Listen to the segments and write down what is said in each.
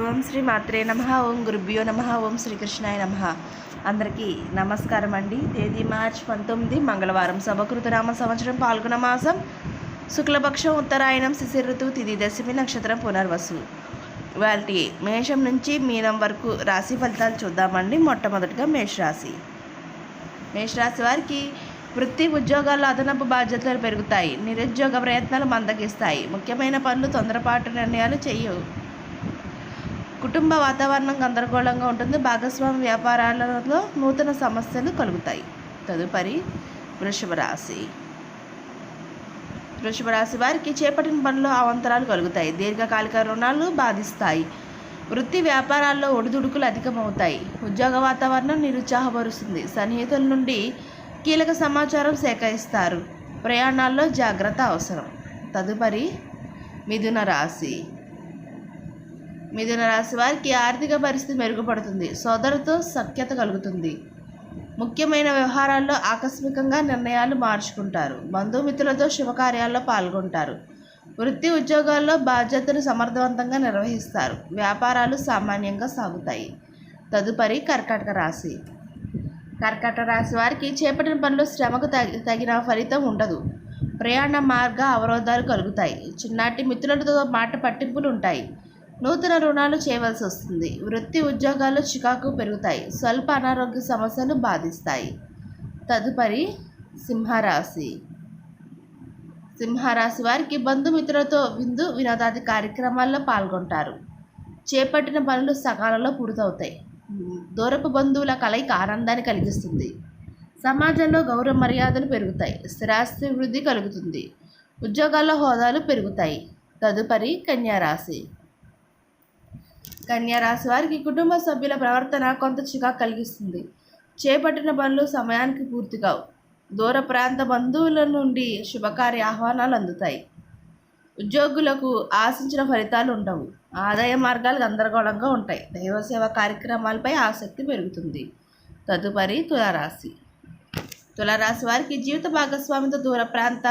ఓం శ్రీ మాత్రే నమః. ఓం గురుభ్యో నమః. ఓం శ్రీకృష్ణాయ నమః. అందరికీ నమస్కారం అండి. తేదీ మార్చి 19 మంగళవారం. శుభకృతనామ సంవత్సరం పాల్గొన మాసం శుక్లపక్షం ఉత్తరాయణం శిశిర ఋతువు తిథి దశమి నక్షత్రం పునర్వసు. వాటి మేషం నుంచి మీనం వరకు రాశి ఫలితాలు చూద్దామండి. మొట్టమొదటిగా మేషరాశి. మేషరాశి వారికి వృత్తి ఉద్యోగాల్లో అదనపు బాధ్యతలు పెరుగుతాయి. నిరుద్యోగ ప్రయత్నాలు మందగిస్తాయి. ముఖ్యమైన పనులు తొందరపాటు నిర్ణయాలు చేయవు. కుటుంబ వాతావరణం గందరగోళంగా ఉంటుంది. భాగస్వామి వ్యాపారాలలో నూతన సమస్యలు కలుగుతాయి. తదుపరి వృషభ రాశి. వృషభ రాశి వారికి చేపట్టిన పనులు అవాంతరాలు కలుగుతాయి. దీర్ఘకాలిక రుణాలు బాధిస్తాయి. వృత్తి వ్యాపారాల్లో ఒడిదుడుకులు అధికమవుతాయి. ఉద్యోగ వాతావరణం నిరుత్సాహపరుస్తుంది. సన్నిహితుల నుండి కీలక సమాచారం సేకరిస్తారు. ప్రయాణాల్లో జాగ్రత్త అవసరం. తదుపరి మిథున రాశి. మిథున రాశి వారికి ఆర్థిక పరిస్థితి మెరుగుపడుతుంది. సోదరుతో సఖ్యత కలుగుతుంది. ముఖ్యమైన వ్యవహారాల్లో ఆకస్మికంగా నిర్ణయాలు మార్చుకుంటారు. బంధుమిత్రులతో శుభకార్యాల్లో పాల్గొంటారు. వృత్తి ఉద్యోగాల్లో బాధ్యతలు సమర్థవంతంగా నిర్వహిస్తారు. వ్యాపారాలు సామాన్యంగా సాగుతాయి. తదుపరి కర్కాటక రాశి. కర్కాటక రాశి వారికి చేపట్టిన పనులు శ్రమకు తగిన ఫలితం ఉండదు. ప్రయాణ మార్గ అవరోధాలు కలుగుతాయి. చిన్నాటి మిత్రులతో మాట పట్టింపులు ఉంటాయి. నూతన రుణాలు చేయవలసి వస్తుంది. వృత్తి ఉద్యోగాల్లో చికాకు పెరుగుతాయి. స్వల్ప అనారోగ్య సమస్యలు బాధిస్తాయి. తదుపరి సింహరాశి. సింహరాశి వారికి బంధుమిత్రులతో విందు వినోదాది కార్యక్రమాల్లో పాల్గొంటారు. చేపట్టిన పనులు సకాలంలో పూర్తవుతాయి. దూరపు బంధువుల కలయిక ఆనందాన్ని కలిగిస్తుంది. సమాజంలో గౌరవ మర్యాదలు పెరుగుతాయి. స్థిరాస్తి వృద్ధి కలుగుతుంది. ఉద్యోగాల్లో హోదాలు పెరుగుతాయి. తదుపరి కన్యారాశి. కన్యారాశి వారికి కుటుంబ సభ్యుల ప్రవర్తన కొంత చికాకు కలిగిస్తుంది. చేపట్టిన పనులు సమయానికి పూర్తి కావు. దూర ప్రాంత బంధువుల నుండి శుభకార్య ఆహ్వానాలు అందుతాయి. ఉద్యోగులకు ఆశించిన ఫలితాలు ఉండవు. ఆదాయ మార్గాలు గందరగోళంగా ఉంటాయి. దైవసేవ కార్యక్రమాలపై ఆసక్తి పెరుగుతుంది. తదుపరి తులారాశి. తులారాశి వారికి జీవిత భాగస్వామితో దూర ప్రాంత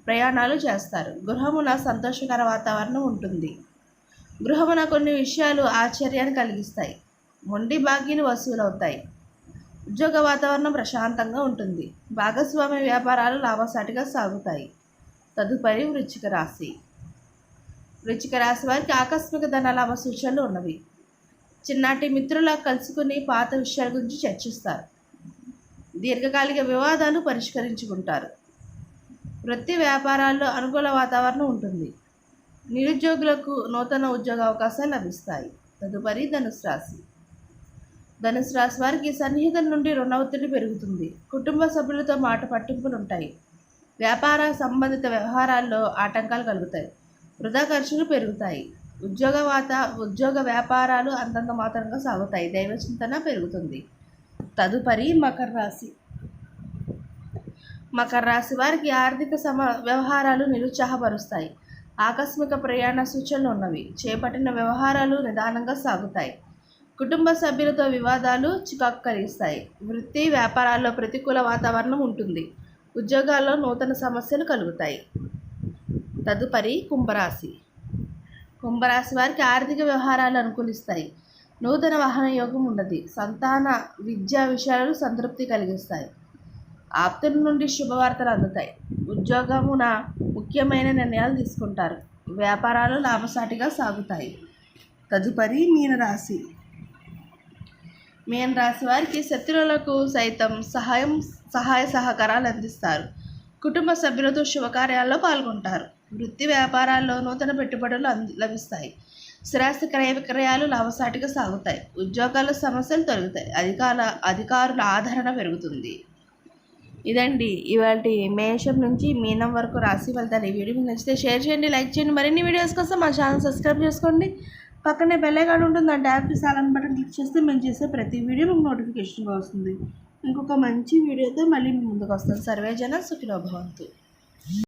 ప్రయాణాలు చేస్తారు. గృహమున సంతోషకర వాతావరణం ఉంటుంది. గృహమున కొన్ని విషయాలు ఆశ్చర్యాన్ని కలిగిస్తాయి. మొండి బాకీలు వసూలవుతాయి. ఉద్యోగ వాతావరణం ప్రశాంతంగా ఉంటుంది. భాగస్వామ్య వ్యాపారాలు లాభసాటిగా సాగుతాయి. తదుపరి వృశ్చిక రాశి. వృశ్చిక రాశి వారికి ఆకస్మిక ధన లాభ సూచనలు ఉన్నవి. చిన్నాటి మిత్రుల కలుసుకుని పాత విషయాల గురించి చర్చిస్తారు. దీర్ఘకాలిక వివాదాలు పరిష్కరించుకుంటారు. వృత్తి వ్యాపారాల్లో అనుకూల వాతావరణం ఉంటుంది. నిరుద్యోగులకు నూతన ఉద్యోగ అవకాశాలు లభిస్తాయి. తదుపరి ధనుసు రాశి. ధనుసు రాశి వారికి సన్నిహితుల నుండి రుణ ఒత్తిడి పెరుగుతుంది. కుటుంబ సభ్యులతో మాట పట్టింపులు ఉంటాయి. వ్యాపార సంబంధిత వ్యవహారాల్లో ఆటంకాలు కలుగుతాయి. వృధా ఖర్చులు పెరుగుతాయి. ఉద్యోగ వ్యాపారాలు అంతంత మాత్రంగా సాగుతాయి. దైవ చింతన పెరుగుతుంది. తదుపరి మకర రాశి. మకర రాశి వారికి ఆర్థిక వ్యవహారాలు నిరుత్సాహపరుస్తాయి. ఆకస్మిక ప్రయాణ సూచనలు ఉన్నవి. చేపట్టిన వ్యవహారాలు నిదానంగా సాగుతాయి. కుటుంబ సభ్యులతో వివాదాలు చికాకు కలిగిస్తాయి. వృత్తి వ్యాపారాల్లో ప్రతికూల వాతావరణం ఉంటుంది. ఉద్యోగాల్లో నూతన సమస్యలు కలుగుతాయి. తదుపరి కుంభరాశి. కుంభరాశి వారికి ఆర్థిక వ్యవహారాలు అనుకూలిస్తాయి. నూతన వాహన యోగం ఉన్నది. సంతాన విద్యా విషయాలు సంతృప్తి కలిగిస్తాయి. ఆప్తుల నుండి శుభవార్తలు అందుతాయి. ఉద్యోగమున ముఖ్యమైన నిర్ణయాలు తీసుకుంటారు. వ్యాపారాలు లాభసాటిగా సాగుతాయి. తదుపరి మీనరాశి. మీనరాశి వారికి శత్రువులకు సైతం సహాయ సహకారాలు అందిస్తారు. కుటుంబ సభ్యులతో శుభకార్యాల్లో పాల్గొంటారు. వృత్తి వ్యాపారాల్లో నూతన పెట్టుబడులు లభిస్తాయి. స్థిరాస్తి క్రయ విక్రయాలు లాభసాటిగా సాగుతాయి. ఉద్యోగాల సమస్యలు తొలగుతాయి. అధికారుల ఆదరణ పెరుగుతుంది. ఇదండి ఇవాళ మేషం నుంచి మీనం వరకు రాశి ఫలితాలు. ఈ వీడియో మీకు నచ్చితే షేర్ చేయండి, లైక్ చేయండి. మరిన్ని వీడియోస్ కోసం మా ఛానల్ సబ్స్క్రైబ్ చేసుకోండి. పక్కనే బెల్ ఐకాన్ ఉంటుంది. ఆ ట్యాప్ సాలన్ బటన్ క్లిక్ చేస్తే మేము చేసే ప్రతి వీడియో మీకు నోటిఫికేషన్గా వస్తుంది. ఇంకొక మంచి వీడియోతో మళ్ళీ మీ ముందుకు వస్తాను. సర్వేజన సుఖినో భవంతు.